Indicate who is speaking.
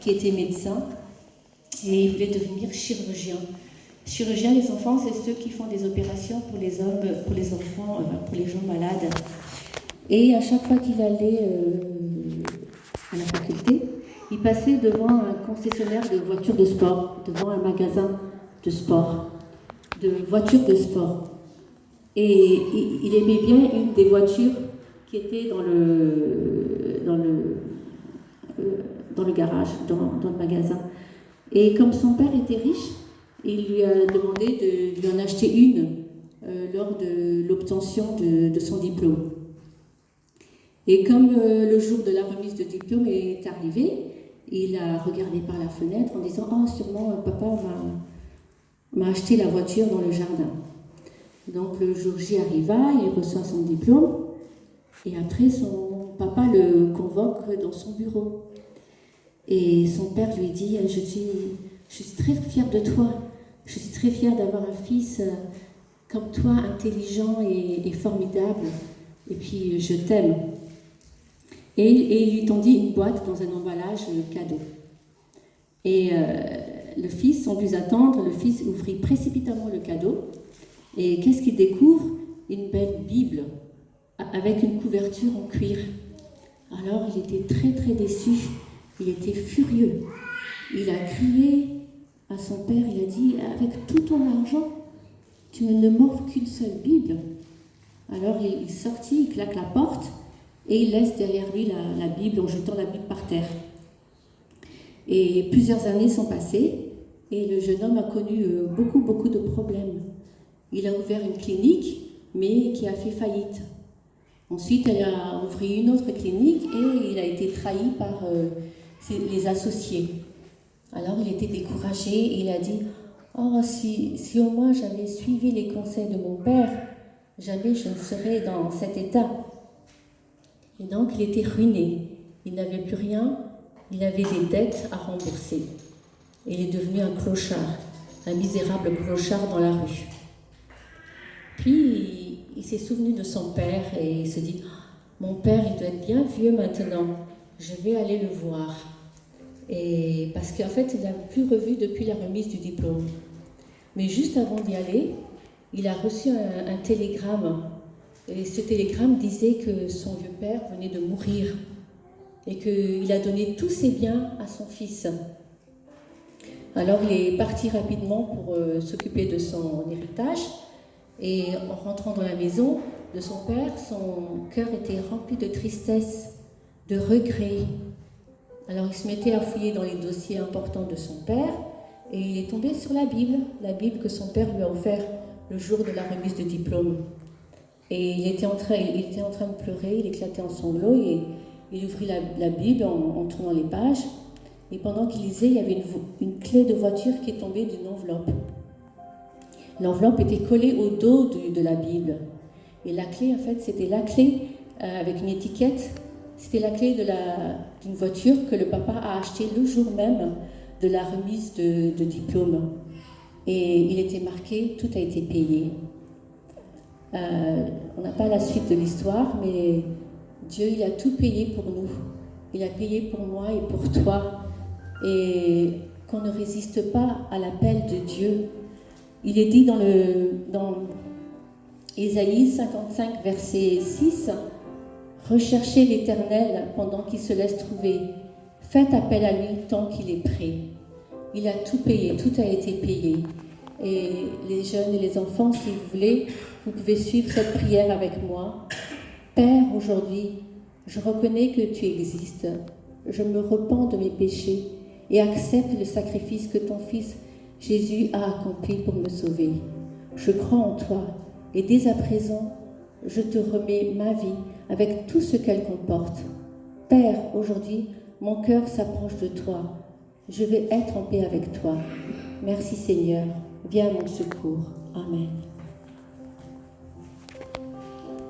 Speaker 1: qui était médecin et il voulait devenir chirurgien. Chirurgien, les enfants, c'est ceux qui font des opérations pour les hommes, pour les enfants, pour les gens malades. Et à chaque fois qu'il allait à la faculté, il passait devant un concessionnaire de voitures de sport, devant un magasin de sport, de voitures de sport. Et il aimait bien une des voitures qui était dans le garage, dans le magasin. Et comme son père était riche, il lui a demandé de lui en acheter une lors de l'obtention de son diplôme. Et comme le jour de la remise de diplôme est arrivé, il a regardé par la fenêtre en disant « Oh, sûrement papa m'a acheté la voiture dans le jardin ». Donc le jour J arriva, il reçoit son diplôme et après son papa le convoque dans son bureau. Et son père lui dit « Je suis très fière de toi, je suis très fière d'avoir un fils comme toi, intelligent et formidable, et puis je t'aime ». Et il lui tendit une boîte dans un emballage cadeau. Et le fils, sans plus attendre, le fils ouvrit précipitamment le cadeau. Et qu'est-ce qu'il découvre? Une belle Bible avec une couverture en cuir. Alors il était très très déçu, il était furieux. Il a crié à son père, il a dit « Avec tout ton argent, tu ne m'offres qu'une seule Bible ». Alors il sortit, il claque la porte et il laisse derrière lui la Bible en jetant la Bible par terre. Et plusieurs années sont passées et le jeune homme a connu beaucoup de problèmes. Il a ouvert une clinique, mais qui a fait faillite. Ensuite, elle a ouvert une autre clinique et il a été trahi par les associés. Alors, il était découragé et il a dit « Oh, si au moins j'avais suivi les conseils de mon père, jamais je ne serais dans cet état. » Et donc, il était ruiné. Il n'avait plus rien, il avait des dettes à rembourser. Et il est devenu un clochard, un misérable clochard dans la rue. Puis, il s'est souvenu de son père et il se dit « Mon père, il doit être bien vieux maintenant, je vais aller le voir. » Et parce qu'en fait, il ne l'a plus revu depuis la remise du diplôme. Mais juste avant d'y aller, il a reçu un télégramme. Et ce télégramme disait que son vieux père venait de mourir et qu'il a donné tous ses biens à son fils. Alors, il est parti rapidement pour s'occuper de son héritage. Et en rentrant dans la maison de son père, son cœur était rempli de tristesse, de regret. Alors il se mettait à fouiller dans les dossiers importants de son père et il est tombé sur la Bible que son père lui a offert le jour de la remise de diplôme. Et il était en train de pleurer, il éclatait en sanglots et il ouvrit la Bible en tournant les pages. Et pendant qu'il lisait, il y avait une clé de voiture qui est tombée d'une enveloppe. L'enveloppe était collée au dos de la Bible. Et la clé, en fait, c'était la clé avec une étiquette. C'était la clé d'une voiture que le papa a achetée le jour même de la remise de diplôme. Et il était marqué « Tout a été payé ». On n'a pas la suite de l'histoire, mais Dieu, il a tout payé pour nous. Il a payé pour moi et pour toi. Et qu'on ne résiste pas à l'appel de Dieu. Il est dit dans Ésaïe 55, verset 6, « Recherchez l'Éternel pendant qu'il se laisse trouver. Faites appel à lui tant qu'il est prêt. » Il a tout payé, tout a été payé. Et les jeunes et les enfants, si vous voulez, vous pouvez suivre cette prière avec moi. Père, aujourd'hui, je reconnais que tu existes. Je me repens de mes péchés et accepte le sacrifice que ton Fils Jésus a accompli pour me sauver. Je crois en toi et dès à présent, je te remets ma vie avec tout ce qu'elle comporte. Père, aujourd'hui, mon cœur s'approche de toi. Je vais être en paix avec toi. Merci Seigneur. Viens à mon secours. Amen.